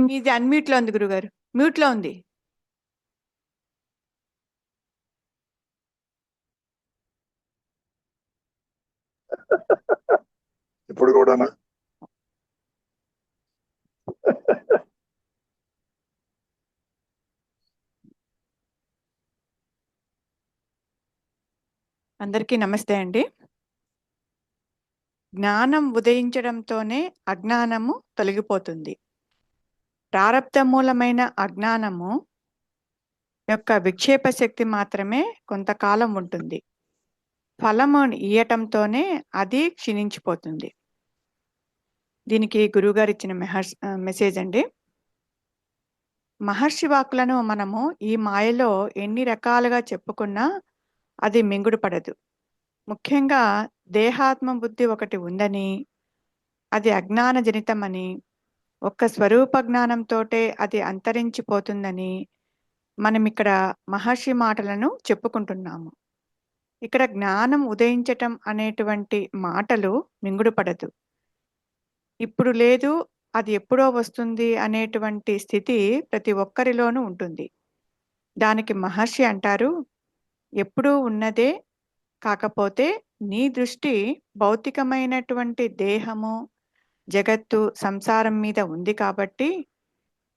మీది అన్మ్యూట్ లో ఉంది గురుగారు. మ్యూట్ లో ఉంది. ఇప్పుడు కూడానా? అందరికీ నమస్తే అండి. జ్ఞానం ఉదయించడంతోనే అజ్ఞానము తొలగిపోతుంది. ప్రారబ్ధ మూలమైన అజ్ఞానము యొక్క విక్షేప శక్తి మాత్రమే కొంతకాలం ఉంటుంది. ఫలము ఇయ్యటంతోనే అది క్షీణించిపోతుంది. దీనికి గురువుగారు ఇచ్చిన మెసేజ్ అండి. మహర్షి వాక్కులను మనము ఈ మాయలో ఎన్ని రకాలుగా చెప్పుకున్నా అది మింగుడు పడదు. ముఖ్యంగా దేహాత్మ బుద్ధి ఒకటి ఉందని, అది అజ్ఞాన జనితమని, ఒక్క స్వరూప జ్ఞానంతోటే అది అంతరించిపోతుందని మనం ఇక్కడ మహర్షి మాటలను చెప్పుకుంటున్నాము. ఇక్కడ జ్ఞానం ఉదయించటం అనేటువంటి మాటలు మింగుడు పడదు. ఇప్పుడు లేదు, అది ఎప్పుడో వస్తుంది అనేటువంటి స్థితి ప్రతి ఒక్కరిలోనూ ఉంటుంది. దానికి మహర్షి అంటారు, ఎప్పుడూ ఉన్నదే, కాకపోతే నీ దృష్టి భౌతికమైనటువంటి దేహము, జగత్తు, సంసారం మీద ఉంది కాబట్టి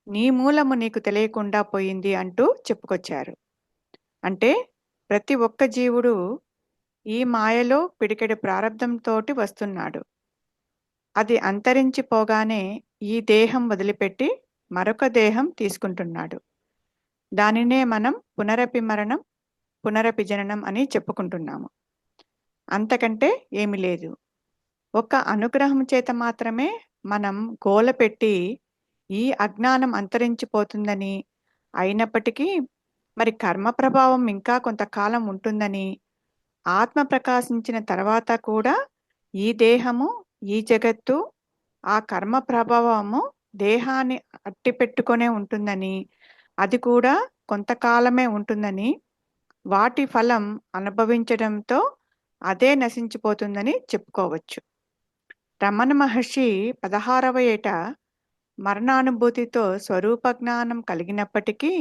నీ మూలము నీకు తెలియకుండా పోయింది అంటూ చెప్పుకొచ్చారు. అంటే ప్రతి ఒక్క జీవుడు ఈ మాయలో పిడికెడు ప్రారబ్ధంతోటి వస్తున్నాడు. అది అంతరించిపోగానే ఈ దేహం వదిలిపెట్టి మరొక దేహం తీసుకుంటున్నాడు. దానినే మనం పునరపి మరణం, పునరపి జననం అని చెప్పుకుంటున్నాము. అంతకంటే ఏమి లేదు. ఒక అనుగ్రహం చేత మాత్రమే మనం గోల పెట్టి ఈ అజ్ఞానం అంతరించిపోతుందని, అయినప్పటికీ మరి కర్మ ప్రభావం ఇంకా కొంతకాలం ఉంటుందని, ఆత్మ ప్రకాశించిన తర్వాత కూడా ఈ దేహము, ఈ జగత్తు, ఆ కర్మ ప్రభావము దేహాన్ని అట్టి పెట్టుకొనే ఉంటుందని, అది కూడా కొంతకాలమే ఉంటుందని, వాటి ఫలం అనుభవించడంతో అదే నశించిపోతుందని చెప్పుకోవచ్చు. రమణ మహర్షి 16వ ఏట మరణానుభూతితో స్వరూప జ్ఞానం కలిగినప్పటికీ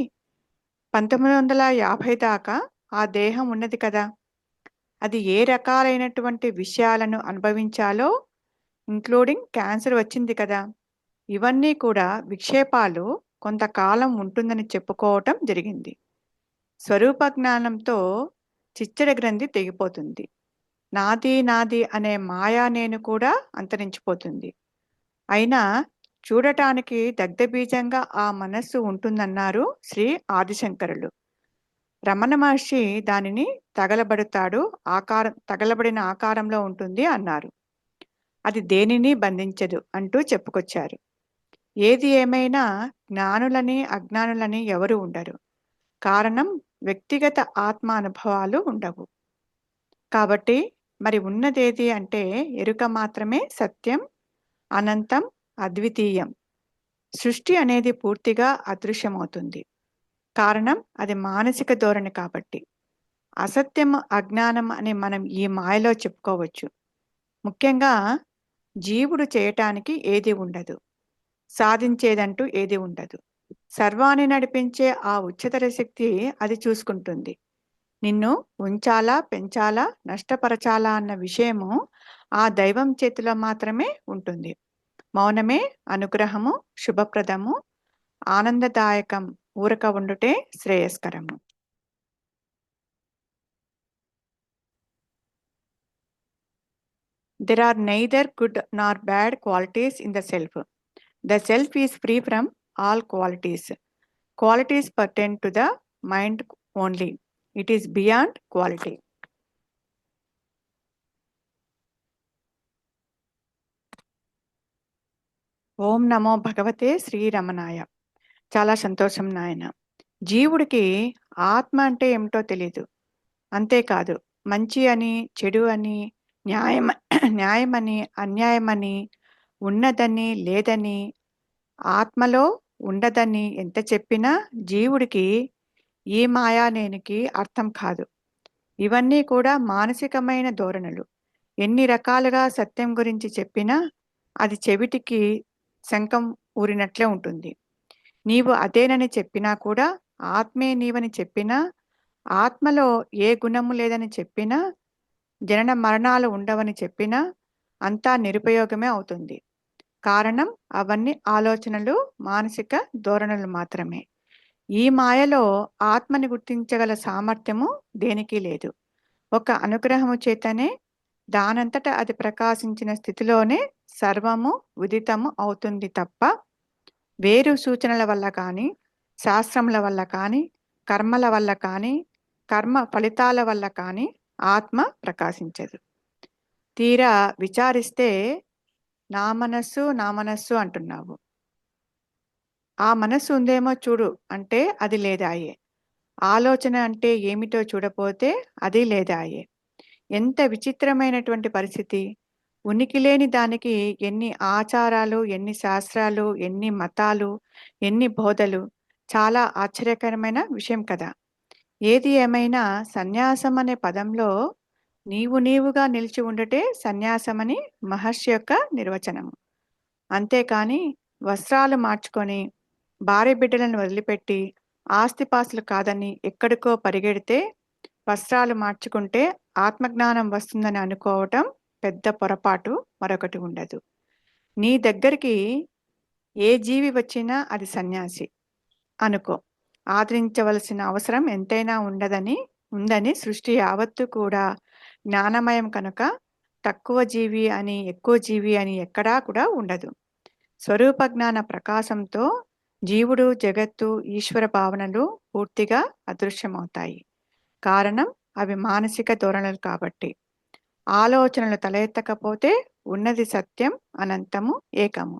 1950 దాకా ఆ దేహం ఉన్నది కదా. అది ఏ రకాలైనటువంటి విషయాలను అనుభవించాలో, ఇంక్లూడింగ్ క్యాన్సర్ వచ్చింది కదా. ఇవన్నీ కూడా విక్షేపాలు కొంతకాలం ఉంటుందని చెప్పుకోవటం జరిగింది. స్వరూప జ్ఞానంతో చిచ్చడ గ్రంథి తెగిపోతుంది. నాది నాది అనే మాయా నేను కూడా అంతరించిపోతుంది. అయినా చూడటానికి దగ్ధబీజంగా ఆ మనస్సు ఉంటుందన్నారు శ్రీ ఆదిశంకరులు. రమణ మహర్షి దానిని తగలబడిన ఆకారంలో ఉంటుంది అన్నారు. అది దేనిని బంధించదు అంటూ చెప్పుకొచ్చారు. ఏది ఏమైనా జ్ఞానులని అజ్ఞానులని ఎవరు ఉండరు. కారణం వ్యక్తిగత ఆత్మ అనుభవాలు ఉండవు. కాబట్టి మరి ఉన్నదేది అంటే ఎరుక మాత్రమే సత్యం, అనంతం, అద్వితీయం. సృష్టి అనేది పూర్తిగా అదృశ్యమవుతుంది. కారణం అది మానసిక ధోరణి కాబట్టి. అసత్యం, అజ్ఞానం అని మనం ఈ మాయలో చెప్పుకోవచ్చు. ముఖ్యంగా జీవుడు చేయటానికి ఏది ఉండదు, సాధించేదంటూ ఏది ఉండదు. సర్వాన్ని నడిపించే ఆ ఉच्चతర శక్తి అది చూసుకుంటుంది. నిన్ను ఉంచాలా, పెంచాలా, నష్టపరచాలా అన్న విషయము ఆ దైవం చేతిలో మాత్రమే ఉంటుంది. మౌనమే అనుగ్రహము, శుభప్రదము, ఆనందదాయకం. ఊరక ఉండుటే శ్రేయస్కరము. There are neither good nor bad qualities in the self. The self is free from all qualities. Qualities pertain to the mind only. It is beyond quality. ఓం నమో భగవతే శ్రీరమణాయ. చాలా సంతోషం నాయన. జీవుడికి ఆత్మ అంటే ఏమిటో తెలీదు. అంతేకాదు మంచి అని, చెడు అని, న్యాయమని, అన్యాయమని, ఉన్నదని, లేదని, ఆత్మలో ఉండదని ఎంత చెప్పినా జీవుడికి ఈ మాయానేనికి అర్థం కాదు. ఇవన్నీ కూడా మానసికమైన ధోరణులు. ఎన్ని రకాలుగా సత్యం గురించి చెప్పినా అది చెవిటికి శంఖం ఊరినట్లే ఉంటుంది. నీవు అదేనని చెప్పినా కూడా, ఆత్మే నీవని చెప్పినా, ఆత్మలో ఏ గుణము లేదని చెప్పినా, జనన మరణాలు ఉండవని చెప్పినా అంతా నిరుపయోగమే అవుతుంది. కారణం అవన్నీ ఆలోచనలు, మానసిక ధోరణులు మాత్రమే. ఈ మాయలో ఆత్మని గుర్తించగల సామర్థ్యము దేనికి లేదు. ఒక అనుగ్రహము చేతనే దానంతట అది ప్రకాశించిన స్థితిలోనే సర్వము ఉదితము అవుతుంది తప్ప వేరు సూచనల వల్ల కానీ, శాస్త్రముల వల్ల కానీ, కర్మల వల్ల కానీ, కర్మ ఫలితాల వల్ల కానీ ఆత్మ ప్రకాశించదు. తీరా విచారిస్తే నా మనస్సు అంటున్నావు. ఆ మనస్సు ఉందేమో చూడు అంటే అది లేదాయే. ఆలోచన అంటే ఏమిటో చూడపోతే అది లేదాయే. ఎంత విచిత్రమైనటువంటి పరిస్థితి! ఉనికి లేని దానికి ఎన్ని ఆచారాలు, ఎన్ని శాస్త్రాలు, ఎన్ని మతాలు, ఎన్ని బోధలు! చాలా ఆశ్చర్యకరమైన విషయం కదా! ఏది ఏమైనా సన్యాసం అనే పదంలో నీవుగా నిలిచి ఉండటే సన్యాసమని మహర్షి యొక్క నిర్వచనము. అంతేకాని వస్త్రాలు మార్చుకొని, భార్య బిడ్డలను వదిలిపెట్టి, ఆస్తిపాస్తులు కాదని ఎక్కడికో పరిగెడితే, వస్త్రాలు మార్చుకుంటే ఆత్మజ్ఞానం వస్తుందని అనుకోవటం పెద్ద పొరపాటు, మరొకటి ఉండదు. నీ దగ్గరికి ఏ జీవి వచ్చినా అది సన్యాసి అనుకో. ఆదరించవలసిన అవసరం ఎంతైనా ఉందని సృష్టి యావత్తు కూడా జ్ఞానమయం కనుక తక్కువ జీవి అని, ఎక్కువ జీవి అని ఎక్కడా కూడా ఉండదు. స్వరూప జ్ఞాన ప్రకాశంతో జీవుడు, జగత్తు, ఈశ్వర భావనలు పూర్తిగా అదృశ్యమవుతాయి. కారణం అవి మానసిక ధోరణులు కాబట్టి. ఆలోచనలు తల ఎత్తకపోతే ఉన్నది సత్యం, అనంతము, ఏకము.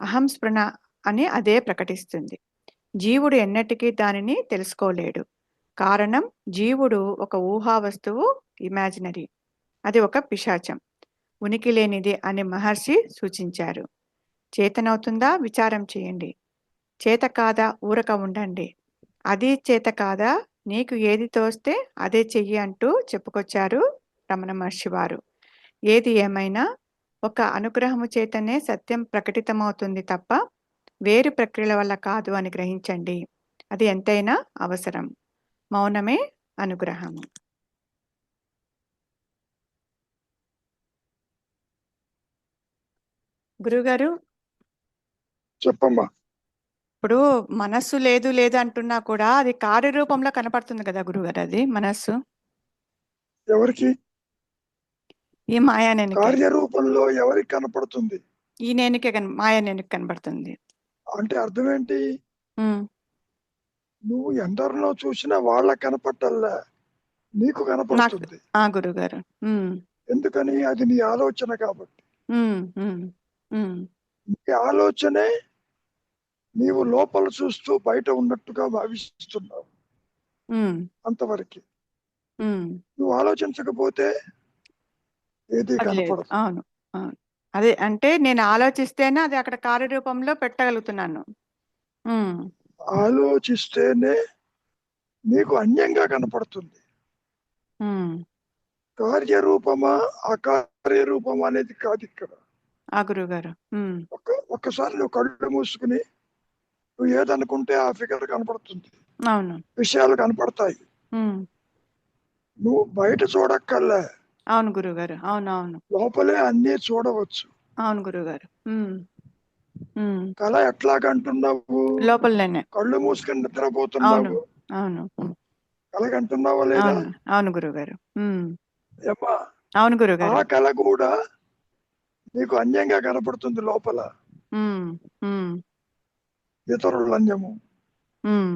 అహంస్ఫృణ అని అదే ప్రకటిస్తుంది. జీవుడు ఎన్నటికీ దానిని తెలుసుకోలేడు. కారణం జీవుడు ఒక ఊహా వస్తువు, ఇమాజినరీ. అది ఒక పిశాచం, ఉనికి లేనిది అని మహర్షి సూచించారు. చేతనవుతుందా విచారం చేయండి. చేత కాదా ఊరక ఉండండి. అది చేత కాదా నీకు ఏది తోస్తే అదే చెయ్యి అంటూ చెప్పుకొచ్చారు రమణ మహర్షి వారు. ఏది ఏమైనా ఒక అనుగ్రహము చేతనే సత్యం ప్రకటితమవుతుంది తప్ప వేరు ప్రక్రియల వల్ల కాదు అని గ్రహించండి. అది ఎంతైనా అవసరం. మౌనమే అనుగ్రహము. గురుగారు, చెప్పమ్మా. ఇప్పుడు మనస్సు లేదు లేదు అంటున్నా కూడా అది కార్యరూపంలో కనపడుతుంది కదా గురుగారు. అది మనస్సు ఎవరికి? ఈ మాయానేనికే, కార్యరూపంలో ఎవరికి కనపడుతుంది? ఈ నేనికే మాయానేనికి కనపడుతుంది. అంటే అర్థం ఏంటి? నువ్వు ఎందరినో చూసినా వాళ్ళకి కనపట్టల్లా, నీకు కనపడుతుంది. గురుగారు, ఎందుకని? అది నీ ఆలోచన కాబట్టి. నీ ఆలోచనే నీవు లోపల చూస్తూ బయట ఉన్నట్టుగా భావిస్తున్నావు. అంతవరకు నువ్వు ఆలోచించకపోతే ఏది కనపడదు. అవును, అవును. అదే అంటే నేను ఆలోచిస్తేనే అది అక్కడ కార్యరూపంలో పెట్టగలుగుతున్నాను. ఆలోచిస్తేనే నీకు అన్యంగా కనపడుతుంది. కార్యరూపమా అకార్యరూపమా అనేది కాదు ఇక్కడ. గురువు గారు, ఒక్కసారి నువ్వు కళ్ళు మూసుకుని నువ్వు ఏదనుకుంటే ఆ ఫిగర్ కనపడుతుంది. అవును, విషయాలు కనపడతాయి. నువ్వు బయట చూడక్కర్లే. అవును గురువు గారు, అవును అవును, లోపలే అన్నీ చూడవచ్చు. అవును గురువు గారు. కళ ఎట్లాగంటున్నావు? లోపలనే కళ్ళు మూసుకొని నిద్రపోతున్నావు. అవును, కలగంటున్నావా లేదా? అవును గురువు గారు. ఏమ్మా, అవును గురువు గారు. ఆ కళ కూడా నీకు అన్యంగా కనపడుతుంది. లోపల ఇతరులు అన్యము,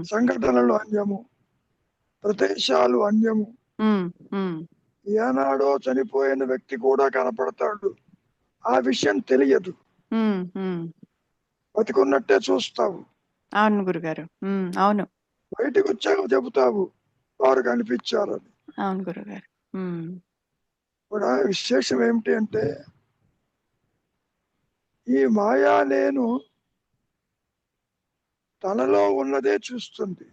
సంఘటనలు అన్యము, ప్రదేశాలు అన్యము. ఏనాడో చనిపోయిన వ్యక్తి కూడా కనపడతాడు. ఆ విషయం తెలియదు, బతికున్నట్టే చూస్తావు. అవును గురుగారు, అవును. బయటకు వచ్చాక చెబుతావు వారు కనిపించారని. అవును గురుగారు. కూడా విశేషం ఏమిటి అంటే, ఈ మాయా నేను తనలో ఉన్నదే చూస్తుంది,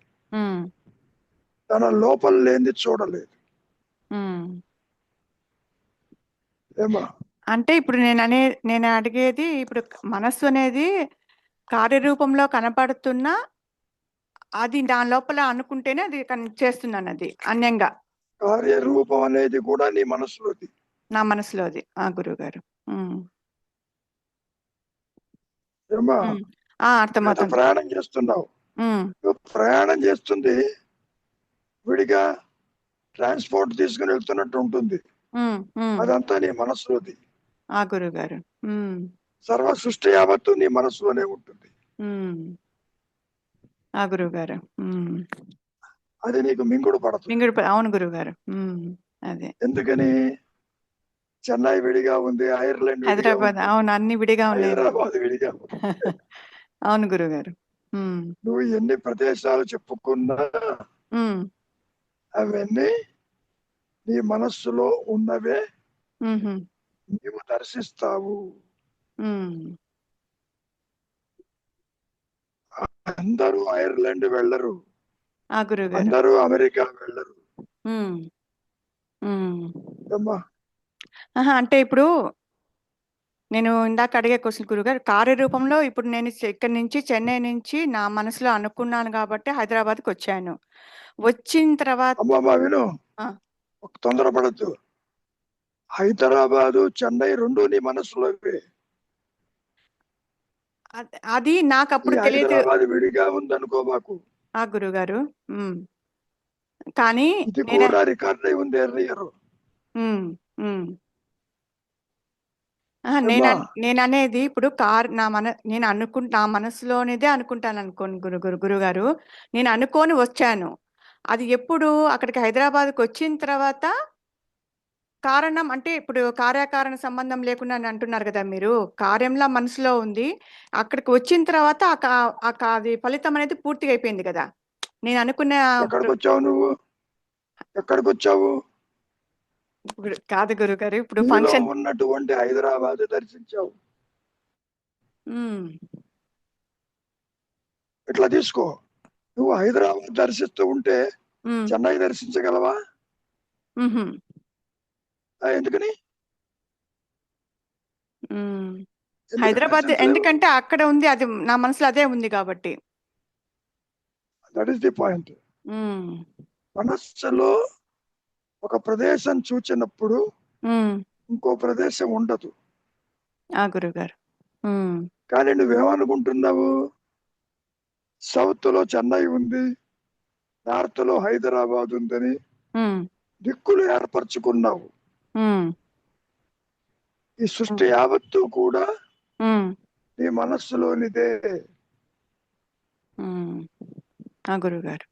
తన లోపల లేనిది చూడలేదు. ఏమా అంటే ఇప్పుడు నేను అడిగేది, ఇప్పుడు మనస్సు అనేది కార్యరూపంలో కనపడుతున్నా అది దాని లోపల అనుకుంటేనే అది చేస్తున్నాను, అది అన్యంగా కార్యరూపం అనేది కూడా నీ మనసులోది. నా మనసులోది. గురువు గారు. ఏమ్మా, అర్థమవుతుంది. ప్రయాణం చేస్తున్నావు. నువ్వు ప్రయాణం చేస్తుంది విడిగా ట్రాన్స్పోర్ట్ తీసుకుని వెళ్తున్నట్టు ఉంటుంది. అదంతా నీ మనసులోది. గురువు గారు. సర్వ సృష్టి యావత్తు నీ మనసులోనే ఉంటుంది. గురువు గారు. అది నీకు మింగుడు పడదు. అవును గురువు గారు. అదే ఎందుకని? చెన్నై విడిగా ఉంది, ఐర్లాండ్ హైదరాబాద్, అవును, అన్ని విడిగా ఉన్నాయి. హైదరాబాద్ విడిగా అవును గురువు గారు. నువ్వు ఎన్ని ప్రదేశాలు చెప్పుకున్నా అవన్నీ నీ మనస్సులో ఉన్నవే నీవు దర్శిస్తావు. అందరూ ఐర్లాండ్ వెళ్ళరు, అందరూ అమెరికా వెళ్ళరు. అంటే ఇప్పుడు నేను ఇందాక అడిగే క్వశ్చన్ గురుగారు, కార్యరూపంలో ఇప్పుడు నేను ఇక్కడి నుంచి చెన్నై నుంచి నా మనసులో అనుకున్నాను కాబట్టి హైదరాబాద్కి వచ్చాను. వచ్చిన తర్వాత విను, తొందరపడద్దు. హైదరాబాదు చెన్నై రెండు నీ మనసులో. అది నాకు అప్పుడు తెలియదు. హైదరాబాద్ విడిగా ఉందనుకో మాకు. గురుగారు. కానీ ఇది కూడా రికార్డ్ అయి ఉంది. నేను అనేది ఇప్పుడు నేను నా మనసులోనిదే అనుకుంటాను అనుకోండి గురుగారు. నేను అనుకోని వచ్చాను. అది ఎప్పుడు అక్కడికి హైదరాబాద్కి వచ్చిన తర్వాత కారణం అంటే ఇప్పుడు కార్యకారణ సంబంధం లేకుండా అని అంటున్నారు కదా మీరు. కార్యంలో మనసులో ఉంది, అక్కడికి వచ్చిన తర్వాత అది ఫలితం అనేది పూర్తిగా అయిపోయింది కదా. నేను అనుకున్న ఎక్కడికి వచ్చావు నువ్వు? ఎక్కడికి వచ్చావు? కాదు గురుగారు, ఇప్పుడు ఫంక్షన్ ఉన్నటువంటి హైదరాబాద్ దర్శించావు. ఇట్లా తీసుకో. నువ్వు హైదరాబాద్ దర్శిస్తూ ఉంటే చెన్నై దర్శించగలవా? ఎందుకని? హైదరాబాద్ ఎందుకంటే అక్కడ ఉంది, అది నా మనసులో అదే ఉంది కాబట్టి. That is the point. మనస్సులో ఒక ప్రదేశం చూచినప్పుడు ఇంకో ప్రదేశం ఉండదు. గురుగారు. కానీ నువ్వేమనుకుంటున్నావు? సౌత్ లో చెన్నై ఉంది, నార్త్ లో హైదరాబాద్ ఉందని దిక్కులు ఏర్పరచుకున్నావు. ఈ సృష్టి యావత్తు కూడా నీ మనస్సులోనిదే. గురుగారు.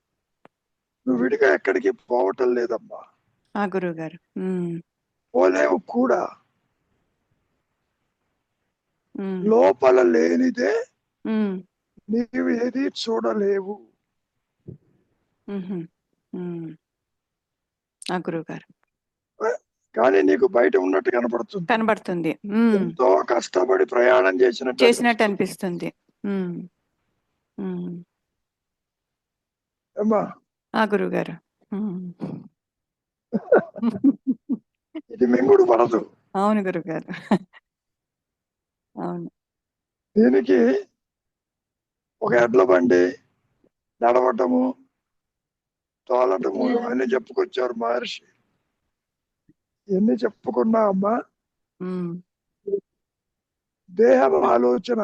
నువ్వు విడిగా ఎక్కడికి పోవటం లేదమ్మా. గురుగారు. పోలేవు కూడా. లోపల లేనిదే నీవు ఏది చూడలేవు. గురుగారు. కానీ నీకు బయట ఉన్నట్టు కనబడుతుంది. ఎంతో కష్టపడి ప్రయాణం చేసినట్టు అనిపిస్తుంది. అమ్మా గురుగారు. ఇది మింగుడు పడదు. అవును గురుగారు. అవును. దీనికి ఒక ఎడ్ల బండి నడవటము, తోలటము అన్ని చెప్పుకొచ్చారు మహర్షి. ఎన్ని చెప్పుకున్నా అమ్మా, దేహం ఆలోచన,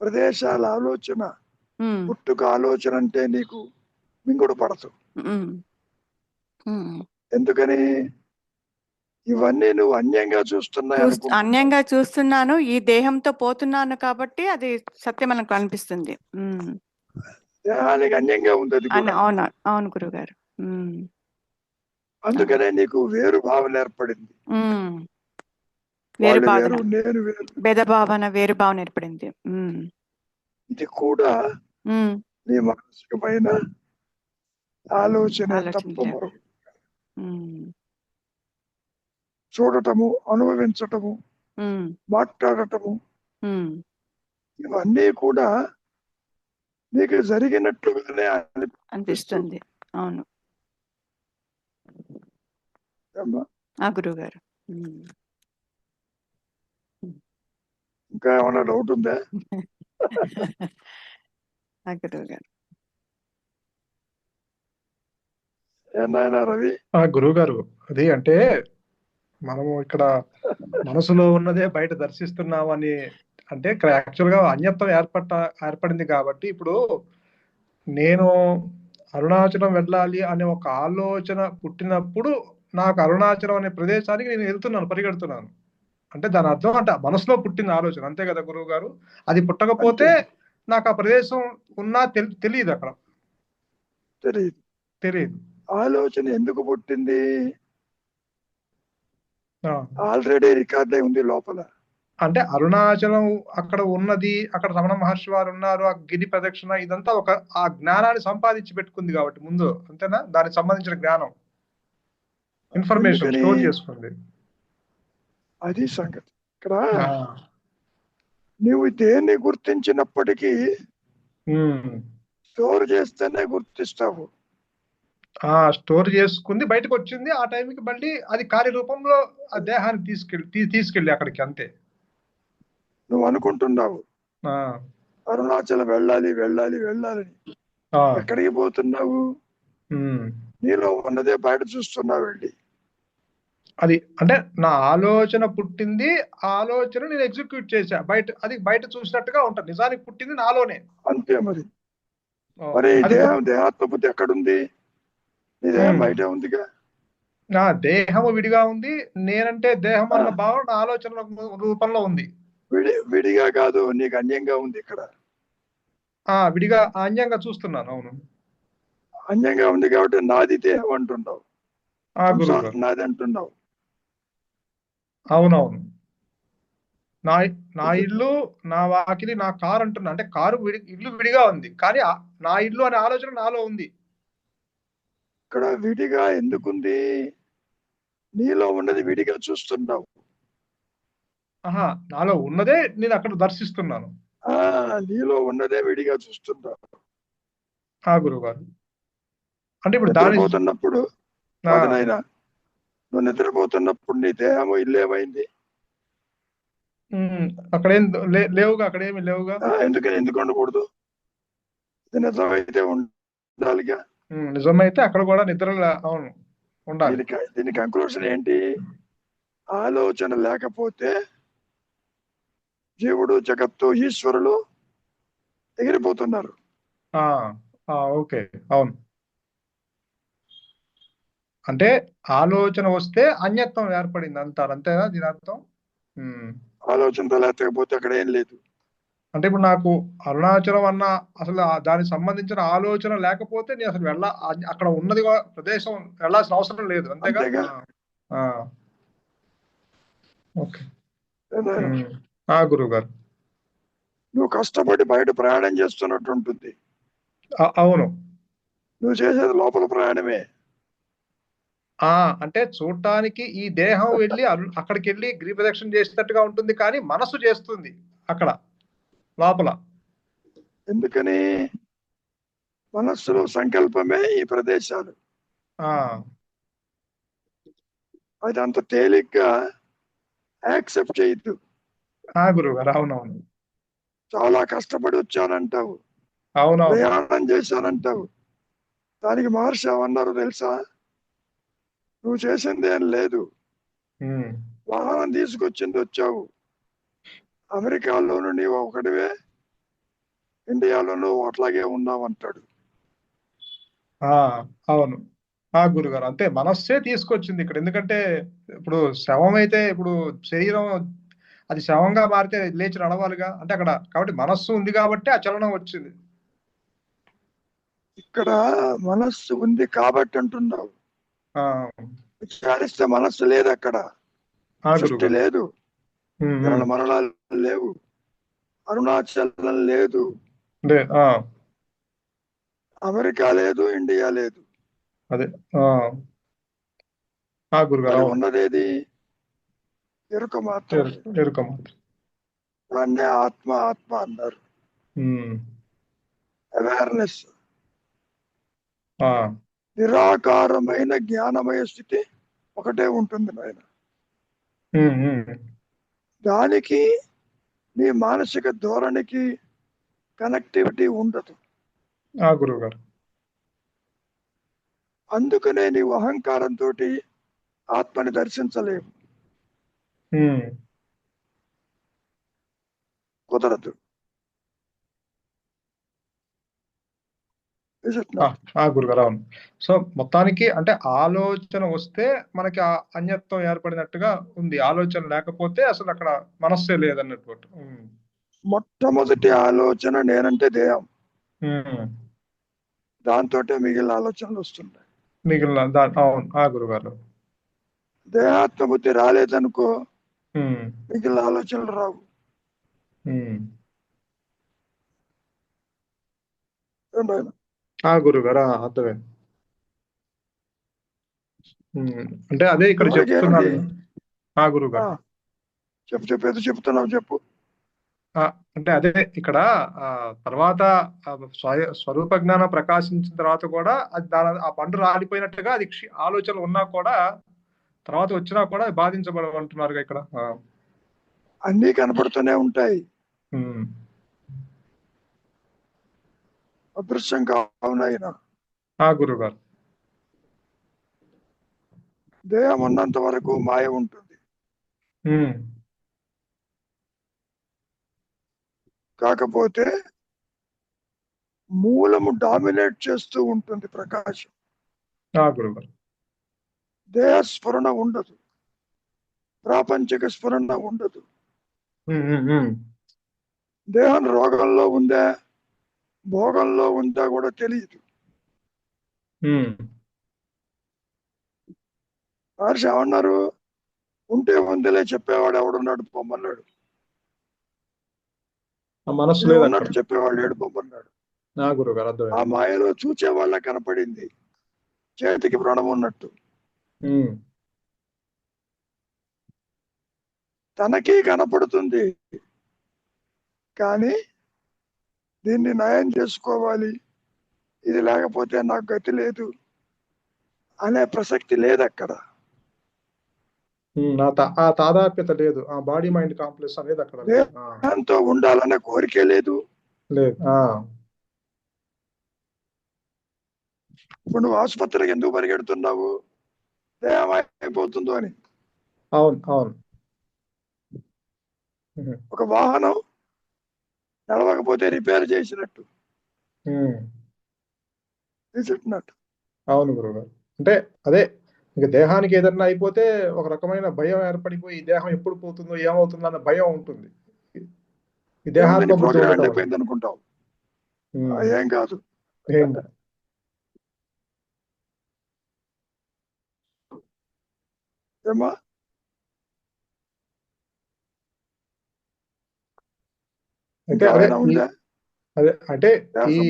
ప్రదేశాల ఆలోచన, పుట్టుక ఆలోచన అంటే నీకు మింగుడు పడదు. ఎందుకని? ఇవన్నీ నువ్వు అన్యంగా చూస్తున్నాను, ఈ దేహంతో పోతున్నాను కాబట్టి అది సత్యం మనకు అనిపిస్తుంది. దేహానికి అన్యంగా ఉంది. అవును, అవును గురుగారు. అందుకనే నీకు వేరు భావన ఏర్పడింది. భేదభావన, వేరు భావన ఏర్పడింది. ఇది కూడా నీ మనసుకు పైన ఆలోచన తప్ప చూడటము, అనుభవించటము, మాట్లాడటము ఇవన్నీ కూడా నీకు జరిగినట్లుగానే అనిపిస్తుంది. అవును గురువు గారు. ఇంకా ఏమైనా డౌట్ ఉందా? గురువు గారు. ఏనాయనా రవి? గురువు గారు, అది అంటే మనము ఇక్కడ మనసులో ఉన్నదే బయట దర్శిస్తున్నామని, అంటే ఇక్కడ యాక్చువల్ గా అన్యత్వం ఏర్పడింది కాబట్టి, ఇప్పుడు నేను అరుణాచలం వెళ్ళాలి అనే ఒక ఆలోచన పుట్టినప్పుడు నాకు అరుణాచలం అనే ప్రదేశానికి నేను వెళ్తున్నాను, పరిగెడుతున్నాను. అంటే దాని అర్థం అంటే మనసులో పుట్టిన ఆలోచన, అంతే కదా గురువు గారు? అది పుట్టకపోతే నాకు ఆ ప్రదేశం ఉన్నా తెలియదు, అక్కడ తెలియదు. ఆలోచన ఎందుకు పుట్టింది? ఆల్రెడీ రికార్డ్ అయి ఉంది లోపల. అంటే అరుణాచలం అక్కడ ఉన్నది, అక్కడ రమణ మహర్షి వారు ఉన్నారు, ఆ గిరి ప్రదక్షిణ, ఇదంతా ఒక ఆ జ్ఞానాన్ని సంపాదించి పెట్టుకుంది కాబట్టి ముందు, అంతేనా? దానికి సంబంధించిన జ్ఞానం, ఇన్ఫర్మేషన్ స్టోర్ చేసుకుంది. అది సంగతి. ఇక్కడ నువ్వు దేన్ని గుర్తించినప్పటికీ స్టోర్ చేస్తేనే గుర్తిస్తావు. స్టోర్ చేసుకుంది, బయటకు వచ్చింది, ఆ టైంకి మళ్ళీ అది కార్యరూపంలో ఆ దేహాన్ని తీసుకెళ్ళి అక్కడికి, అంతే. నువ్వు అనుకుంటున్నావు అరుణాచలం వెళ్ళాలి వెళ్ళాలి వెళ్ళాలని, ఎక్కడికి పోతున్నావు? నీలో ఉన్నదే బయట చూస్తున్నావు వెళ్ళి. అది అంటే నా ఆలోచన పుట్టింది, ఆ ఆలోచన నేను ఎగ్జిక్యూట్ చేశా, అది బయట చూసినట్టుగా ఉంటుంది, నిజానికి పుట్టింది నాలోనే. అంతే మరి. మరి దేహాత్మబుద్ధి ఎక్కడుంది? నీ దేహం బయట ఉందిగా. నా దేహము విడిగా ఉంది, నేనంటే దేహం అన్న భావన నా ఆలోచన రూపంలో ఉంది. విడిగా కాదు, నీకు అన్యంగా ఉంది ఇక్కడ. విడిగా అన్యంగా చూస్తున్నాను. అవును, అన్యంగా ఉంది కాబట్టి నాది దేహం అంటున్నావు, నాది అంటున్నావు. అవునవును, నా ఇల్లు, నా వాకిలి, నా కారు అంటున్నా. అంటే కారు ఇల్లు విడిగా ఉంది, కానీ నా ఇల్లు అనే ఆలోచన నాలో ఉంది. ఇక్కడ విడిగా ఎందుకుంది? నీలో ఉన్నది విడిగా చూస్తున్నావు. నాలో ఉన్నదే నేను అక్కడ దర్శిస్తున్నాను. నీలో ఉన్నదే విడిగా చూస్తున్నావు. గురువు గారు, అంటే ఇప్పుడు నిద్రపోతున్నప్పుడు నువ్వు నిద్రపోతున్నప్పుడు నీ దేహము ఇల్లేమైంది? అక్కడేం లేవుగా, అక్కడేమి లేవుగా. ఎందుకు ఉండకూడదు? నిజమైతే ఉండాలిగా. నిజమైతే అక్కడ కూడా నిద్ర అవును ఉండాలి. దీని కంక్లూషన్ ఏంటి? ఆలోచన లేకపోతే జీవుడు, జగత్తు, ఈశ్వరులు ఎగిరిపోతున్నారు. ఓకే, అవును. అంటే ఆలోచన వస్తే అన్యత్వం ఏర్పడింది అంటారు, అంతేనా దీని అర్థం? ఆలోచనతో లేకపోతే అక్కడ ఏం లేదు. అంటే ఇప్పుడు నాకు అరుణాచలం అన్న అసలు దానికి సంబంధించిన ఆలోచన లేకపోతే నేను అసలు అక్కడ ఉన్నది ప్రదేశం వెళ్ళాల్సిన అవసరం లేదు, అంతేగా? ఓకే గురువు గారు, నువ్వు కష్టపడి బయట ప్రయాణం చేస్తున్నట్టు ఉంటుంది. అవును, నువ్వు చేసేది లోపల ప్రయాణమే. అంటే చూడటానికి ఈ దేహం వెళ్ళి అక్కడికి వెళ్ళి గిరి ప్రదక్షిణ చేసినట్టుగా ఉంటుంది, కానీ మనసు చేస్తుంది అక్కడ లోపల. ఎందుకని? మనస్సులో సంకల్పమే ఈ ప్రదేశాలు. అది అంత తేలిగ్గా యాక్సెప్ట్ చేయొద్దు. గురువు గారు, అవునవును. చాలా కష్టపడి వచ్చానంటావు, ప్రయాణం చేశానంటావు. దానికి మహర్షి ఏమన్నారు తెలుసా? నువ్వు చేసింది ఏం లేదు, వాహనం తీసుకొచ్చింది వచ్చావు. అమెరికాలోనూ నీవు ఒకటివే, ఇండియాలోనూ అట్లాగే ఉన్నావు అంటాడు. అవును గురుగారు, అంతే. మనస్సే తీసుకొచ్చింది ఇక్కడ. ఎందుకంటే ఇప్పుడు శవం అయితే, ఇప్పుడు శరీరం అది శవంగా మారితే లేచి నడవాలిగా, అంటే అక్కడ కాబట్టి మనస్సు ఉంది కాబట్టి ఆ చలనం వచ్చింది. ఇక్కడ మనస్సు ఉంది కాబట్టి అంటున్నావు. విచారిస్తే మనస్సు లేదు అక్కడ, సృష్టి లేదు, జనన మరణాలు లేవు, అరుణాచలం లేదు, అమెరికా లేదు, ఇండియా లేదు. అదే గురుగారు, ఉన్నదేది? ఎరుక మాత్రం. దాన్నే ఆత్మ ఆత్మ అన్నారు. అవేర్నెస్, నిరాకారమైన జ్ఞానమయ స్థితి ఒకటే ఉంటుంది నాయన. దానికి నీ మానసిక ధోరణికి కనెక్టివిటీ ఉండదు. గురువు గారు. అందుకనే నీవు అహంకారంతో ఆత్మని దర్శించలేవు, కుదరదు. గురుగారు, అవును. సో మొత్తానికి అంటే ఆలోచన వస్తే మనకి ఆ అన్యత్వం ఏర్పడినట్టుగా ఉంది, ఆలోచన లేకపోతే అసలు అక్కడ మనస్సే లేదన్నట్టు. మొట్టమొదటి ఆలోచన నేనంటే దేహం, దాంతో మిగిలిన ఆలోచనలు వస్తున్నాయి. మిగిలిన అవును గురుగారు. దేహాత్మ బుద్ధి రాలేదనుకో మిగిలిన ఆలోచనలు రావు. గురుగారు అర్థమే. అంటే అదే ఇక్కడ చెప్తున్నారు గురుగారు. చెప్పేది చెప్తున్నావు, చెప్పు. అంటే అదే ఇక్కడ తర్వాత స్వరూప జ్ఞానం ప్రకాశించిన తర్వాత కూడా అది ఆ పండు రాలిపోయినట్టుగా అది ఆలోచనలు ఉన్నా కూడా తర్వాత వచ్చినా కూడా బాధించబడమంటున్నారు ఇక్కడ. అన్నీ కనపడుతూనే ఉంటాయి, అదృశ్యం కావునైనా. గురువు గారు. దేహం ఉన్నంత వరకు మాయ ఉంటుంది, కాకపోతే మూలము డామినేట్ చేస్తూ ఉంటుంది ప్రకాశం. గురువు గారు. దేహ స్ఫురణ ఉండదు, ప్రాపంచిక స్ఫురణ ఉండదు. దేహం రోగంలో ఉందా భోగంలో ఉందా కూడా తెలియదు. మహర్షి ఏమన్నారు? ఉంటే ఉందిలే చెప్పేవాడు ఎవడున్నాడు పొమ్మన్నాడు, మనసు ఉన్నట్టు చెప్పేవాడు లేడు పొమ్మన్నాడు. ఆ మాయలో చూచే వాళ్ళ కనపడింది చేతికి వ్రణం ఉన్నట్టు. తనకి కనపడుతుంది, కానీ దీన్ని నయం చేసుకోవాలి, ఇది లేకపోతే నాకు గతి లేదు అనే ప్రసక్తి లేదు అక్కడ. ఆ తాదాత్మ్యత లేదు, ఆ బాడీ మైండ్ కాంప్లెక్స్ అనేది అక్కడ దేహంతో ఉండాలనే కోరికే లేదు. ఇప్పుడు నువ్వు ఆసుపత్రికి ఎందుకు పరిగెడుతున్నావు? దేహం అయిపోతుందో అని. అవును అవును. ఒక వాహనం నడవకపోతే రిపేర్ చేసినట్టు తీసుకున్నట్టు. అవును గురుగారు. అంటే అదే ఇక దేహానికి ఏదన్నా అయిపోతే ఒక రకమైన భయం ఏర్పడిపోయి ఈ దేహం ఎప్పుడు పోతుందో ఏమవుతుందో అన్న భయం ఉంటుంది. ఈ దేహానికి ప్రోగ్రామ్ అయిపోయింది అనుకుంటాం, ఏం కాదు. ఏమా అంటే అదే అంటే ఈ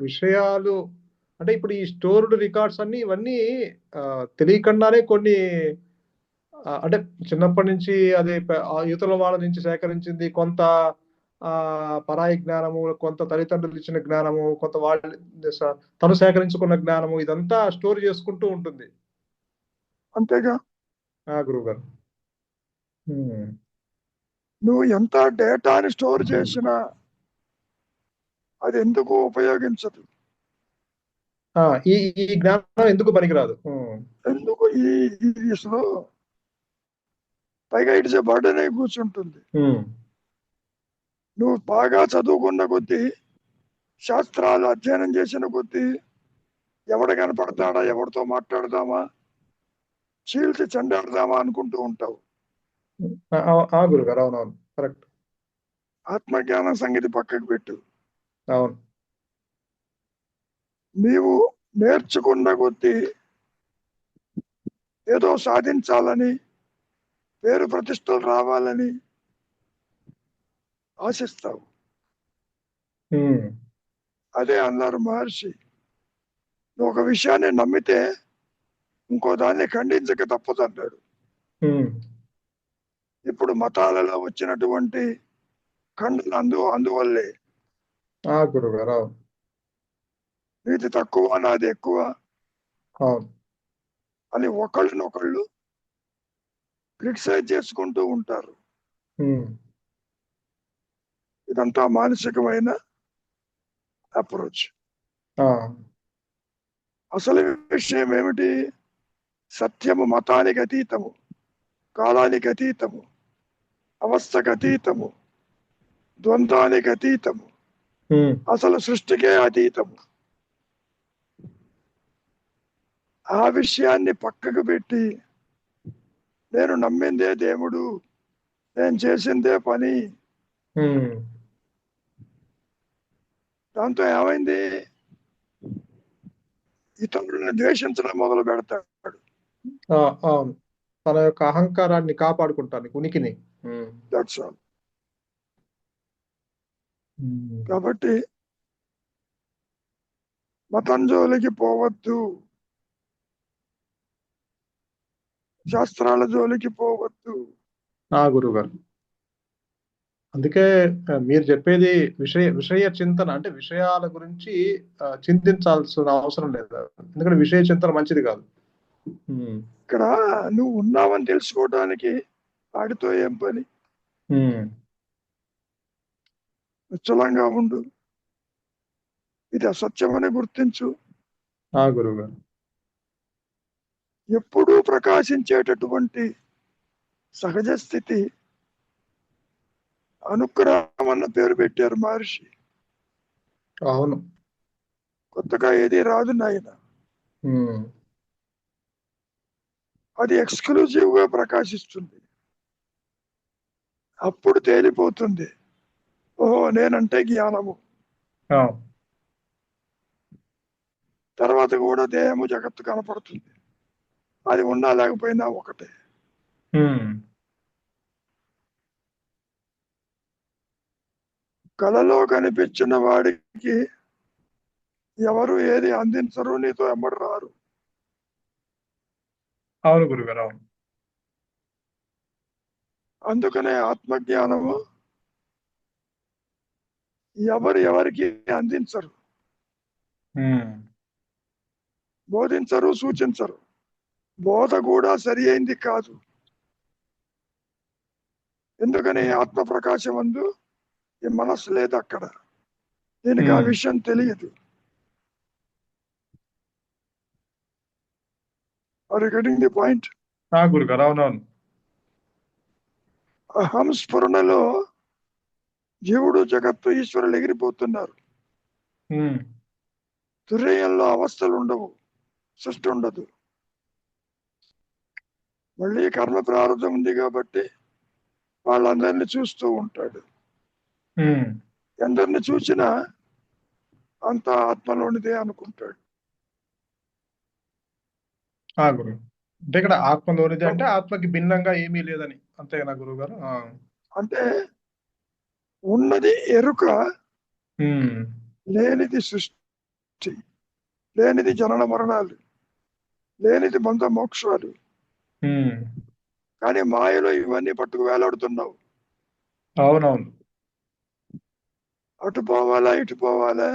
విషయాలు అంటే ఇప్పుడు ఈ స్టోర్డ్ రికార్డ్స్ అన్ని ఇవన్నీ తెలియకుండానే కొన్ని అంటే చిన్నప్పటి నుంచి అదే యువతల వాళ్ళ నుంచి సేకరించింది కొంత, పరాయి జ్ఞానము, కొంత తల్లిదండ్రులు ఇచ్చిన జ్ఞానము, కొంత వాళ్ళు తను సేకరించుకున్న జ్ఞానము, ఇదంతా స్టోర్ చేసుకుంటూ ఉంటుంది. అంతేగా గురువు గారు. నువ్వు ఎంత డేటాని స్టోర్ చేసినా అది ఎందుకు ఉపయోగించదు, ఈ జ్ఞానం ఎందుకు పనికిరాదు. ఎందుకు ఈ దిశలో పైగా ఇట్స్ బర్డెన్ అయి కూర్చుంటుంది. నువ్వు బాగా చదువుకున్న కొద్దీ, శాస్త్రాలు అధ్యయనం చేసిన కొద్దీ, ఎవడు కనపడతాడా, ఎవరితో మాట్లాడదామా, చీల్చి చెండాడదామా అనుకుంటూ ఉంటావు. గురుగారు అవునవును, కరెక్ట్. ఆత్మజ్ఞానం సంగతి పక్కకు పెట్టు. అవును. నీవు నేర్చుకున్న కొద్దీ ఏదో సాధించాలని, పేరు ప్రతిష్టలు రావాలని ఆశిస్తావు. అదే అన్నారు మహర్షి, నువ్వు ఒక విషయాన్ని నమ్మితే ఇంకో దాన్ని ఖండించక తప్పదన్నాడు. ఇప్పుడు మతాలలో వచ్చినటువంటి ఖండన అందువల్లే. గురుగారు నీది తక్కువ నాది ఎక్కువ అని ఒకళ్ళనొకళ్ళు క్రిటిసైజ్ చేసుకుంటూ ఉంటారు. ఇదంతా మానసికమైన అప్రోచ్. ఆ, అసలు విషయం ఏమిటి? సత్యము మతానికి అతీతము, కాలానికి అతీతము, అవస్థకు అతీతము, ద్వంద్వానికి అతీతము, ఉమ్, అసలు సృష్టికే అతీతము. ఆ విషయాన్ని పక్కకు పెట్టి నేను నమ్మిందే దేవుడు, నేను చేసిందే పని, ఉమ్, దాంతో ఏమైంది? ఇతరులను ద్వేషించడం మొదలు పెడతాడు. ఆ, అవును, తన యొక్క అహంకారాన్ని కాపాడుకుంటానికి, ఉనికిని. ఉమ్, దట్స్ ఆల్. ఉమ్, కాబట్టి మతం జోలికి పోవద్దు, శాస్త్రాల జోలికి పోవద్దు. గురుగారు, అందుకే మీరు చెప్పేది విషయ చింతన, అంటే విషయాల గురించి చింతించాల్సిన అవసరం లేదు, ఎందుకంటే విషయ చింతన మంచిది కాదు. ఉమ్, ఇక్కడ నువ్వు ఉన్నావని తెలుసుకోవడానికి వాడితో ఏం పని? ఉమ్, నిశ్చలంగా ఉండు, ఇది అసత్యమని గుర్తించు. గురుగారు. ఎప్పుడూ ప్రకాశించేటటువంటి సహజ స్థితి అనుగ్రహం అన్న పేరు పెట్టారు మహర్షి. అవును. కొత్తగా ఏది రాదు నాయన. ఉమ్, అది ఎక్స్క్లూజివ్ గా ప్రకాశిస్తుంది. అప్పుడు తేలిపోతుంది, ఓహో నేనంటే జ్ఞానము. అవును. తర్వాత కూడా దేహము జగత్తు కనపడుతుంది, అది ఉన్నా లేకపోయినా ఒకటే. ఉమ్, కలలో కనిపించిన వాడికి ఎవరు ఏది అందించరు, నీతో ఎమ్మడి రారు. అవును గురుగారు, అవును. అందుకనే ఆత్మజ్ఞానము ఎవరికి అందించరు, ఉమ్, బోధించరు, సూచించరు. బోధ కూడా సరి అయింది కాదు. ఎందుకని? ఆత్మ ప్రకాశం అందు ఈ మనస్సు లేదు అక్కడ, దీనికి ఆ ఉమ్, విషయం తెలియదు. Are you getting the point? గురుగారు, అవునవును. అహం స్ఫురణలో జీవుడు జగత్తు ఈశ్వరులు ఎగిరిపోతున్నారు. ఉమ్, తుర్యంలో అవస్థలు ఉండవు, సృష్టి ఉండదు. మళ్ళీ కర్మ ప్రారంభం ఉంది కాబట్టి వాళ్ళందరినీ చూస్తూ ఉంటాడు. ఉమ్, ఎందరిని చూసినా అంతా ఆత్మలోనిదే అనుకుంటాడు. గురు, అంటే ఇక్కడ ఆత్మలోనిది అంటే ఆత్మకి భిన్నంగా ఏమీ లేదని, అంతేనా గురువు గారు? అంటే ఉన్నది ఎరుక, ఉమ్, లేనిది సృష్టి, లేనిది జనన మరణాలు, లేనిది బంధ మోక్షాలు. ఉమ్, కానీ మాయలో ఇవన్నీ పట్టుకు వేలాడుతున్నావు. అవునవును. అటు పోవాలా, ఇటు పోవాలా,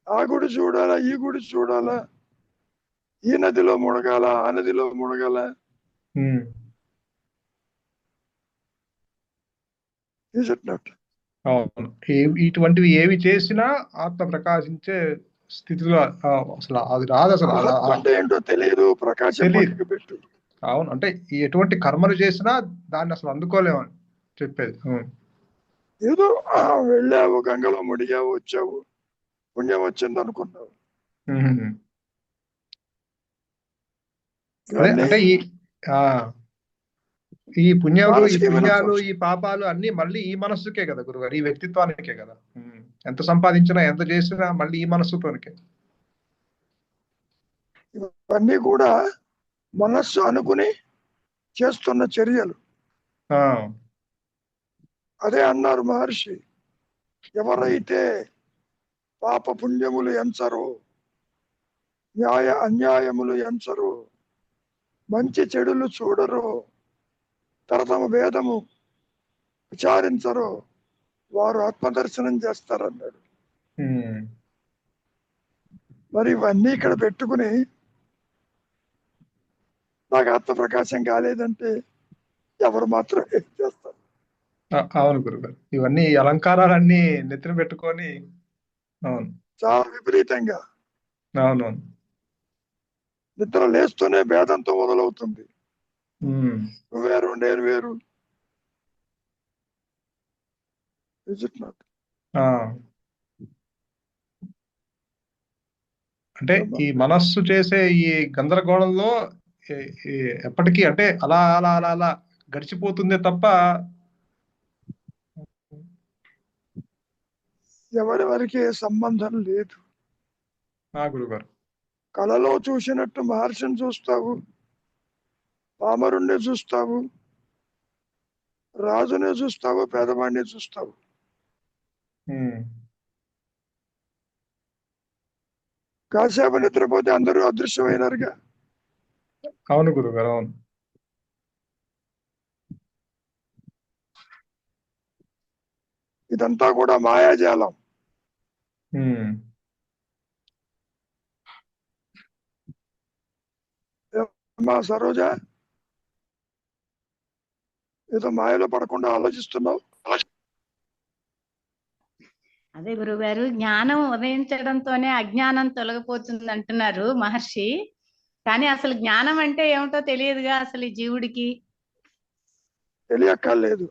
ఆ గుడి చూడాలా, ఈ గుడి చూడాలా, ఈ నదిలో మునగాల, ఆ నదిలో మునగాల. ఉమ్, ఈజ్ ఇట్ నాట్? అవును. ఇటువంటివి ఏవి చేసినా ఆత్మ ప్రకాశించే స్థితిలో అసలు అది రాదు, అసలు ఆత్మ అంటే ఏంటో తెలియదు, ప్రకాశం తెలియదు. పక్కకు పెట్టు. అవును, అంటే ఎటువంటి కర్మలు చేసినా దాన్ని అసలు అందుకోలేమని చెప్పేది. ఏదో వెళ్ళావు, గంగలో ముడిగావు, వచ్చావు, పుణ్యం వచ్చింది అనుకున్నావు. ఉమ్. అదే ఇవన్నీ అంటే ఆ ఈ మానసికమైన పుణ్యాలు, అట్రాక్షన్. ఈ పాపాలు అన్ని మళ్ళీ ఈ మనస్సుకే కదా గురుగారు, ఈ వ్యక్తిత్వానికే కదా. ఎంత సంపాదించినా, ఎంత చేసినా మళ్ళీ ఈ మనస్సుతోనికే. ఇవన్నీ కూడా మనస్సు అనుకుని చేస్తున్న చర్యలు. ఆ, అదే అన్నారు మహర్షి, ఎవరైతే పాప పుణ్యములు ఎంచరు, న్యాయ అన్యాయములు ఎంచరు, మంచి చెడులు చూడరు, తరతమ భేదము విచారించరు, వారు ఆత్మదర్శనం చేస్తారన్నాడు. ఉమ్, మరి ఇవన్నీ ఇక్కడ పెట్టుకుని నాకు ఆత్మ ప్రకాశం కాలేదంటే ఎవరు మాత్రం ఏం చేస్తారు? అవును గురుగారు, ఇవన్నీ ఈ అలంకారాలన్నీ నెత్తిన పెట్టుకొని. అవును. చాలా విపరీతంగా. అవునవును. నిద్ర లేస్తూనే భేదంతో మొదలవుతుంది. ఉమ్. నువ్వు వేరు, నేను వేరు. Is it not? ఆ. అంటే ఈ మనస్సు చేసే ఈ గందరగోళంలో ఎప్పటికీ అంటే అలా అలా అలా అలా గడిచిపోతుందే తప్ప. ఎవరెవరికి ఏ సంబంధం లేదు. గురుగారు. కళలో చూసినట్టు మహర్షిని చూస్తావు, పామరుణ్ణి చూస్తావు, రాజుని చూస్తావు, పేదవాడిని చూస్తావు. ఉమ్. కాసేపు నిద్రపోతే అందరూ అదృశ్యమైనారుగా. అవును గురుగారు, అవును. ఇదంతా కూడా మాయాజాలం. ఉమ్. అమ్మా సరోజ, ఏదో మాయలో పడకుండా ఆలోచిస్తున్నావు. అదే గురుగారు, జ్ఞానం ఉదయించడంతోనే అజ్ఞానం తొలగిపోతుంది అంటున్నారు మహర్షి. కానీ అసలు జ్ఞానం అంటే ఏమిటో తెలియదుగా అసలు ఈ జీవుడికి. తెలియక్కర్లేదు.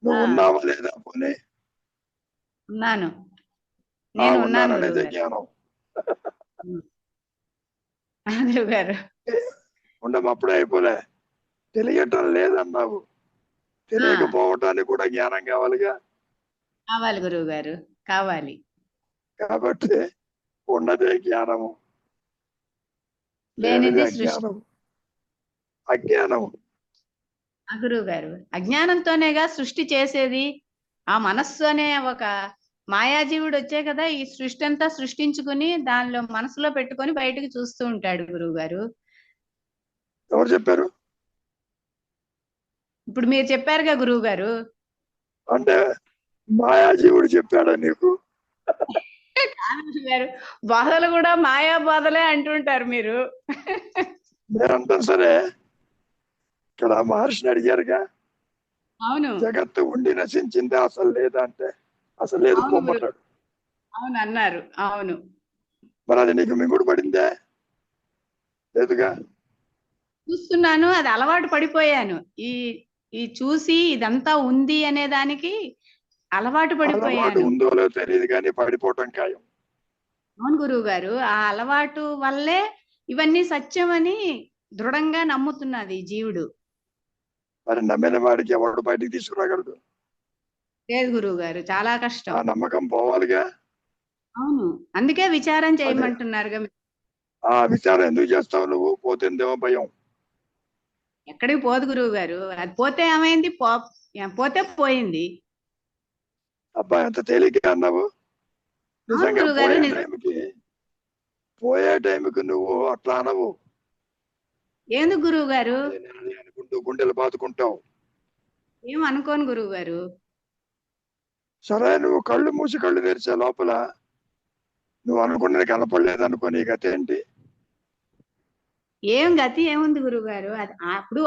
నువ్వు ఆ. ఉన్నావా లేదా పోనీ. ఉన్నాను, నేను ఉన్నాను ఉన్నాననేదే గురువుగారు. జ్ఞానం. గురుగారు, ఉండము అప్పుడే అయిపోలే. తెలియటం లేదన్నావు, తెలియకపోవటానికి కూడా జ్ఞానం కావాలిగా. కావాలి గురువుగారు, కావాలి. కాబట్టి ఉన్నదే జ్ఞానము, లేనిది లేనిదే సృష్టి. అజ్ఞానము. అజ్ఞానము గురువు గారు, అజ్ఞానంతోనేగా సృష్టి చేసేది. ఆ మనస్సు అనే ఒక మాయాజీవుడు వచ్చే కదా ఈ సృష్టి అంతా సృష్టించుకుని దానిలో మనసులో పెట్టుకొని బయటకు చూస్తూ ఉంటాడు గురువు గారు. ఎవరు చెప్పారు? ఇప్పుడు మీరు చెప్పారుగా గురువు గారు. అంటే మాయాజీవుడు చెప్పాడా నీకు? గారు, బోధలు కూడా మాయా బోధలే అంటుంటారు మీరు. నేనంతా సరే, ఇక్కడ మహర్షిని అడిగారుగా, అవును, జగత్తు ఉండి నశించిందే అసలు లేదా అంటే అసలు లేదు అవును గురు, పొమ్మన్నాడు. అవును అన్నారు. అవును, మరి అది నీకు మింగుడు పడిందే? లేదుగా. చూస్తున్నాను, అది అలవాటు పడిపోయాను. ఈ ఈ చూసి ఇదంతా ఉంది అనే దానికి అలవాటు అలవాటు పడిపోయాను. ఉందో లేదో తెలియదు కానీ పడిపోవటం ఖాయం. అవును గురువు గారు, ఆ అలవాటు వల్లే ఇవన్నీ సత్యమని దృఢంగా నమ్ముతున్నది జీవుడు. మరి నమ్మిన వాడికి ఎవడు బయటికి తీసుకురాగలడు? లేదు గురువు గారు, చాలా ఆ కష్టం. నమ్మకం పోవాలిగా. అవును, అందుకే విచారం చేయమంటున్నారుగా. ఆ విచారం ఎందుకు చేస్తావు నువ్వు? పోతుందేమో భయం. ఎక్కడికి పోదు గురువు గారు, అది పోతే ఏమైంది, పోతే పోయింది. అబ్బా ఎంత తేలిక అన్నావు. అవును నిజంగా గురువు గారు, పోయే టైంకి నువ్వు అట్లా అనవు. ఎందుకు గురువు గారు? నేనని అనుకుంటూ గుండెలు బాదుకుంటావు. ఏం అనుకోను గురువు గారు. సరే, నువ్వు కళ్ళు మూసి కళ్ళు తెరిచే లోపల నువ్వు అనుకున్నది కనపడలేదు అనుకో, నీ గతి ఏంటి? ఏం గతి ఏముంది గురువు గారు? అది అప్పుడు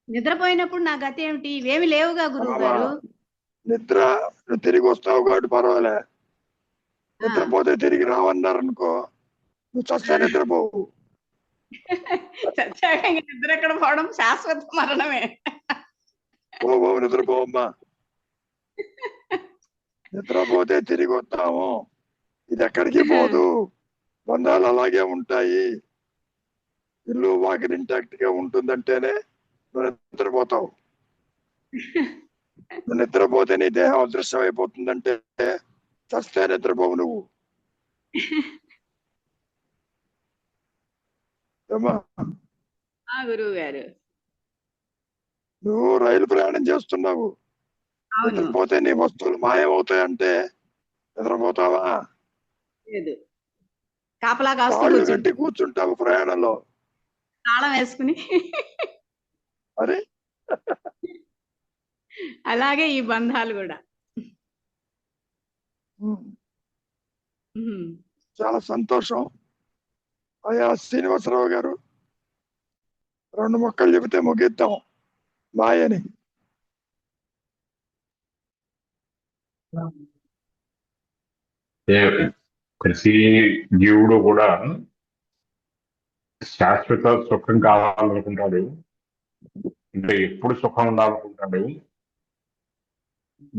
నిద్రపోయినప్పుడు నా గతి ఏమిటి? ఇవేమి లేవుగా గురువు గారు. నిద్ర నువ్వు తిరిగి వస్తావు కాబట్టి పర్వాలే. నిద్రపోతే తిరిగి రావన్నారు అనుకో, నువ్వు చస్తే నిద్రపోవు. చచ్చాక నిద్ర ఎక్కడ పోవడం, శాశ్వత మరణమే. ఓ నిద్రపోవమ్మా. నిద్రపోతే తిరిగి వస్తాము, ఇది ఎక్కడికి పోదు. బంధాలు అలాగే ఉంటాయి. ఇల్లు వాకిలి ఇంటాక్ట్ గా ఉంటుందంటేనే నువ్వు నిద్రపోతావు. నువ్వు నిద్రపోతే నీ దేహం అదృశ్యం అయిపోతుందంటే చస్తే నిద్రపోవు నువ్వు. గురువు గారు, నువ్వు రైలు ప్రయాణం చేస్తున్నావు, నిద్రపోతే నీ వస్తువులు మాయమవుతాయంటే నిద్రపోతావా? లేదు, కాపలా కాస్తూ కాళ్ళు కట్టి కూర్చుంటావు ప్రయాణంలో, తాళం వేసుకుని. అరే అలాగే ఈ బంధాలు కూడా. చాలా సంతోషం. అయ్యా శ్రీనివాసరావు గారు, 2 మొక్కలు చెబితే ముగిద్దాం. మాయని. ప్రతి జీవుడు కూడా శాశ్వత సుఖం కావాలనుకుంటాడు, అంటే ఎప్పుడు సుఖం ఉండాలనుకుంటాడు,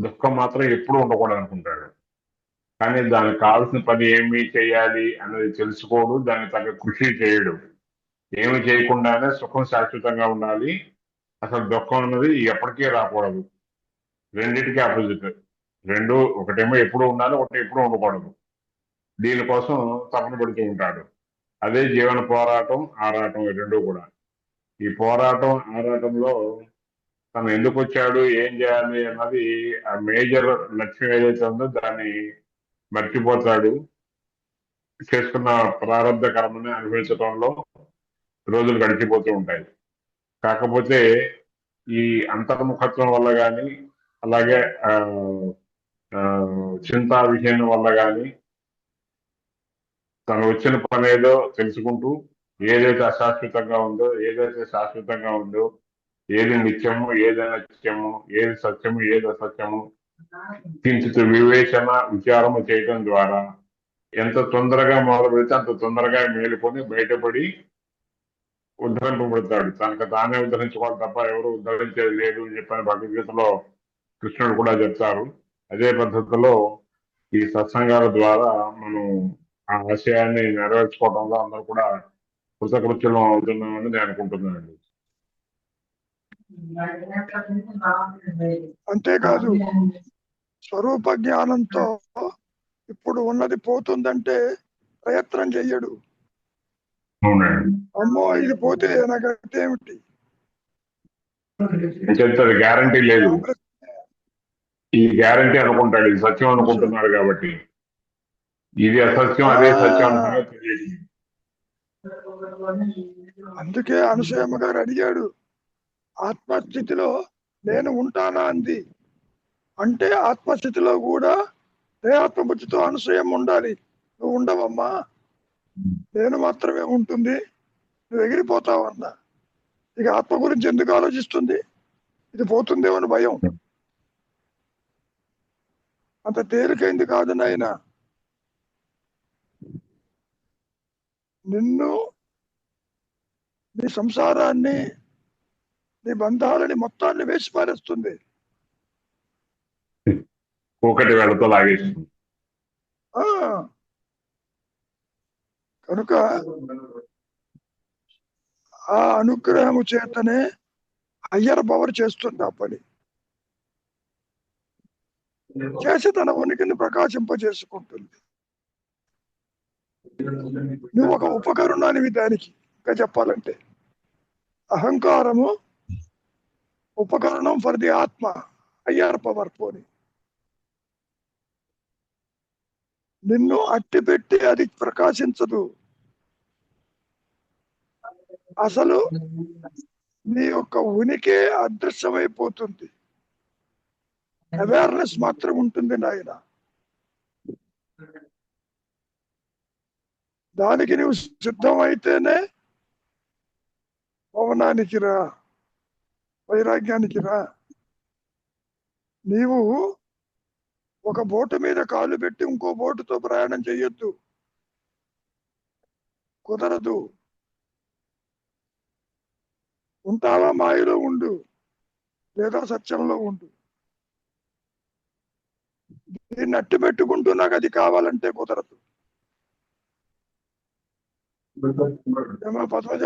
దుఃఖం మాత్రం ఎప్పుడు ఉండకూడదు అనుకుంటాడు. కానీ దానికి కావాల్సిన పని ఏమి చేయాలి అనేది తెలుసుకోడు, దానికి తగ్గ కృషి చేయడు. ఏమి చేయకుండానే సుఖం శాశ్వతంగా ఉండాలి, అసలు దుఃఖం అన్నది ఎప్పటికీ రాకూడదు. రెండింటికి ఆపోజిట్. రెండు ఒకటేమో ఎప్పుడు ఉండాలి, ఒకటి ఎప్పుడు ఉండకూడదు. దీనికోసం తపన పడుతూ ఉంటాడు. అదే జీవన పోరాటం, ఆరాటం, ఈ రెండు కూడా. ఈ పోరాటం ఆరాటంలో తను ఎందుకు వచ్చాడు, ఏం చేయాలి అన్నది ఆ మేజర్ లక్ష్యం ఏదైతే ఉందో దాన్ని మర్చిపోతాడు. చేసుకున్న ప్రారంభ కర్మని అనుభవించడంలో రోజులు గడిచిపోతూ ఉంటాయి. కాకపోతే ఈ అంతర్ముఖత్వం వల్ల కానీ, అలాగే చింతా విషయం వల్ల కానీ తను వచ్చిన పని ఏదో తెలుసుకుంటూ ఏదైతే అశాశ్వతంగా ఉందో, ఏదైతే శాశ్వతంగా ఉందో, ఏది నిత్యము, ఏది అనిత్యము, ఏది సత్యము, ఏది అసత్యము కించిత్ వివేచన విచారము చేయడం ద్వారా ఎంత తొందరగా మొదలు పెడితే అంత తొందరగా మేలుకొని బయటపడి ఉద్ధరింపబడతాడు. తనకు తానే ఉద్ధరించుకోవాలి తప్ప ఎవరు ఉద్ధరించేది లేదు అని చెప్పని భగవద్గీతలో కృష్ణుడు కూడా చెప్తారు. అదే పద్ధతిలో ఈ సత్సంగాల ద్వారా మనం ఆ ఆశయాన్ని నెరవేర్చుకోవడంలో అందరూ కూడా కృతకృత్యం అవుతున్నామని నేను అనుకుంటున్నాను. అంతేకాదు స్వరూప జ్ఞానంతో ఇప్పుడు ఉన్నది పోతుందంటే ప్రయత్నం చెయ్యడు. అవునండి, అమ్మో ఇది పోతే నాకైతే ఏమిటి, చెప్తారు గ్యారంటీ లేదు. ఈ గ్యారంటీ అనుకుంటాడు, ఇది సత్యం అనుకుంటున్నాడు కాబట్టి. ఇది అసత్యం, అదే సత్యం అనుకునే తెలియదు. అందుకే అనసూయమ్మ గారు అడిగాడు, ఆత్మస్థితిలో నేను ఉంటానా అంది. అంటే ఆత్మస్థితిలో కూడా దేహాత్మబుద్ధితో అనసూయమ్మ ఉండాలి. నువ్వు ఉండవమ్మా, నేను మాత్రమే ఉంటుంది, నువ్వు ఎగిరిపోతావన్నా. ఇక ఆత్మ గురించి ఎందుకు ఆలోచిస్తుంది, ఇది పోతుందేమో అని భయం. అంత తేలికైంది కాదు నాయన. నిన్ను, నీ సంసారాన్ని, నీ బంధాలని మొత్తాన్ని వేసి పారేస్తుంది. ఒకటి వెళతో లాగేస్తుంది. కనుక ఆ అనుగ్రహము చేతనే హయ్యర్ పవర్ చేస్తుంది ఆ పని. చేసి తన ఉనికిని ప్రకాశింపజేసుకుంటుంది. నువ్వు ఒక ఉపకరణానివి దానికి. ఇంకా చెప్పాలంటే అహంకారము ఉపకరణం ఫర్ ది ఆత్మ, హయ్యర్ పవర్. పోని నిన్ను అట్టి పెట్టి అది ప్రకాశించదు. అసలు నీ యొక్క ఉనికి అదృశ్యమైపోతుంది. అవేర్నెస్ మాత్రం ఉంటుంది నాయన. దానికి నువ్వు సిద్ధమైతేనే పవనానికి రా, వైరాగ్యానికి రా. నీవు ఒక బోటు మీద కాలు పెట్టి ఇంకో బోటుతో ప్రయాణం చెయ్యొద్దు, కుదరదు. ఉంటావా మాయలో ఉండు, లేదా సత్యంలో ఉండు. దీన్ని అట్టి పెట్టుకుంటూ నాకు అది కావాలంటే కుదరదు. ఏమో పద్మజ?